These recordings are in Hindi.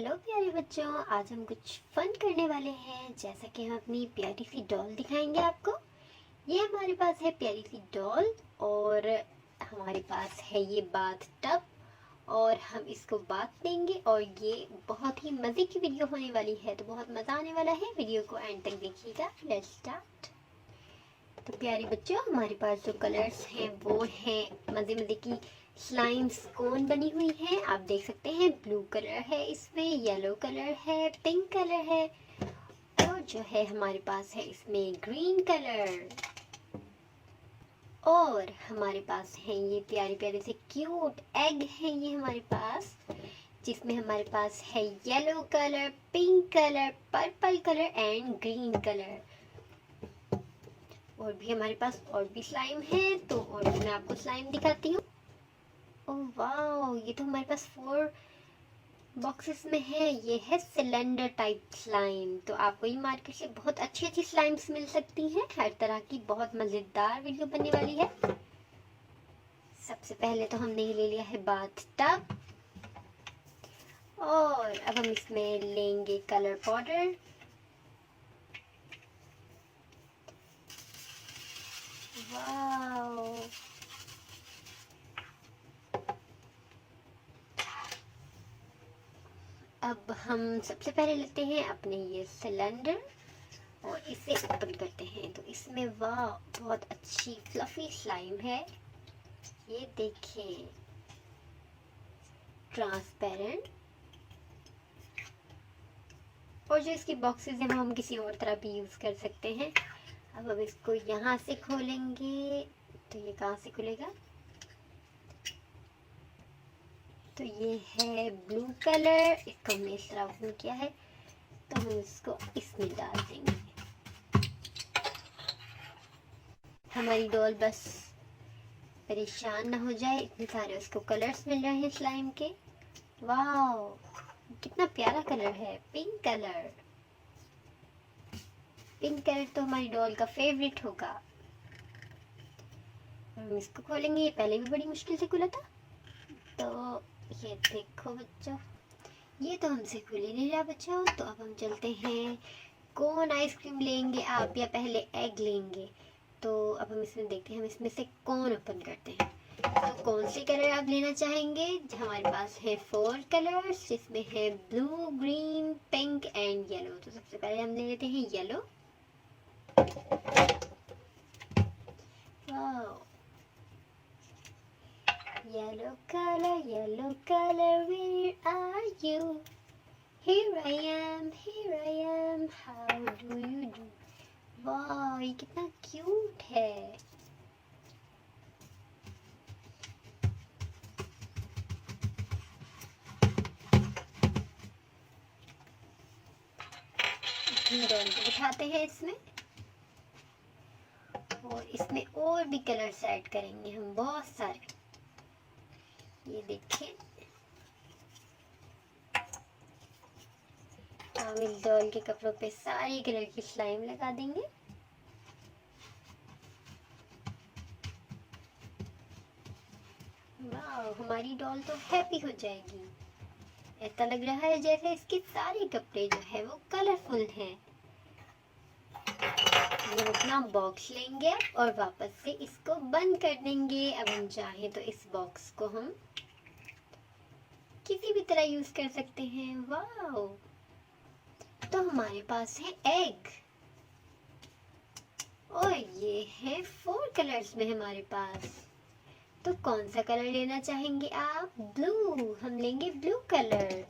हेलो प्यारे बच्चों, आज हम कुछ फन करने वाले हैं। जैसा कि हम अपनी प्यारी सी डॉल दिखाएंगे आपको। ये हमारे पास है प्यारी सी डॉल और हमारे पास है ये बाथ टब और हम इसको बाथ देंगे और ये बहुत ही मज़े की वीडियो होने वाली है, तो बहुत मज़ा आने वाला है। वीडियो को एंड तक देखिएगा। Let's start. तो प्यारे बच्चों, हमारे पास जो कलर्स हैं वो हैं मज़े मज़े की स्लाइम्स कोन बनी हुई है। आप देख सकते हैं ब्लू कलर है, इसमें येलो कलर है, पिंक कलर है और जो है हमारे पास है इसमें ग्रीन कलर। और हमारे पास है ये प्यारे प्यारे से क्यूट एग है ये हमारे पास, जिसमें हमारे पास है yellow colour, pink colour, purple colour and green colour. और भी हमारे पास और भी स्लाइम है, तो और भी मैं आपको स्लाइम दिखाती हूँ। ओह वाओ, ये तो हमारे पास 4 बॉक्सेस में है। ये है सिलेंडर टाइप स्लाइम। तो आपको ये मार्केट से बहुत अच्छी अच्छी स्लाइम्स मिल सकती हैं, हर तरह की। बहुत मज़ेदार वीडियो बनने वाली है। सबसे पहले तो हमने ये ले लिया है बाथ टब और अब हम इसमें लेंगे कलर पाउडर। वाओ, अब हम सबसे पहले लेते हैं अपने ये सिलेंडर और इसे ओपन करते हैं। तो इसमें वाह, बहुत अच्छी फ्लफी स्लाइम है। ये देखें, ट्रांसपेरेंट। और जो इसकी बॉक्सेस हैं वो हम किसी और तरह भी यूज़ कर सकते हैं। अब हम इसको यहाँ से खोलेंगे, तो ये कहाँ से खुलेगा? तो ये है ब्लू कलर, इसको हमने इस तरह ओपन किया है, तो हम इसको इसमें डाल देंगे। हमारी डॉल बस परेशान ना हो जाए, इतने सारे उसको कलर्स मिल रहे हैं स्लाइम के। वाओ, कितना प्यारा कलर है, पिंक कलर। पिंक कलर तो हमारी डॉल का फेवरेट होगा। हम इसको खोलेंगे, ये पहले भी बड़ी मुश्किल से खुला था। तो ये देखो बच्चों, ये तो हमसे खुल ही नहीं रहा बच्चों। तो अब हम चलते हैं, कौन आइसक्रीम लेंगे आप या पहले एग लेंगे? तो अब हम इसमें देखते हैं, हम इसमें से कौन ओपन करते हैं। तो कौन से कलर आप लेना चाहेंगे? हमारे पास है 4 कलर्स, जिसमें है blue, green, pink and yellow. तो सबसे पहले हम ले लेते हैं yellow. Yellow color, where are you? Here I am, how do you do? वाह, ये कितना क्यूट है। डॉल को बिठाते हैं इसमें और इसमें और भी कलर्स ऐड करेंगे हम, बहुत सारे। ये देखिए, हम इस डॉल के कपड़ों पे सारी कलर की स्लाइम लगा देंगे। वाह, हमारी डॉल तो हैप्पी हो जाएगी। ऐसा लग रहा है जैसे इसके सारे कपड़े जो है वो कलरफुल हैं। हम अपना बॉक्स लेंगे और वापस से इसको बंद कर देंगे। अब हम चाहें तो इस बॉक्स को हम किसी भी तरह यूज कर सकते हैं। वाह, तो हमारे पास है एग और ये है 4 कलर्स में हमारे पास। तो कौन सा कलर लेना चाहेंगे आप? ब्लू, हम लेंगे ब्लू कलर।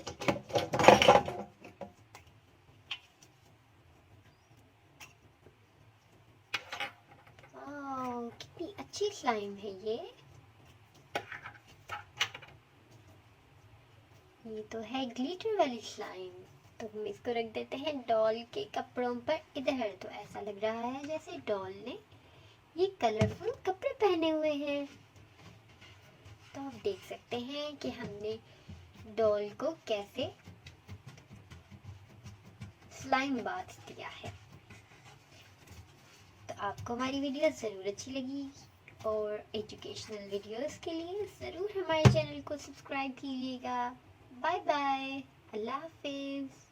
कितनी अच्छी स्लाइम है ये। ये तो है ग्लिटर वाली स्लाइम। तो हम इसको रख देते हैं डॉल के कपड़ों पर इधर। तो ऐसा लग रहा है जैसे डॉल ने ये कलरफुल कपड़े पहने हुए हैं। तो आप देख सकते हैं कि हमने डॉल को कैसे स्लाइम बाथ दिया है। तो आपको हमारी वीडियो ज़रूर अच्छी लगी और एजुकेशनल वीडियोस के लिए ज़रूर हमारे चैनल को सब्सक्राइब कीजिएगा। बाय बाय, अल्लाह। हाफिज़।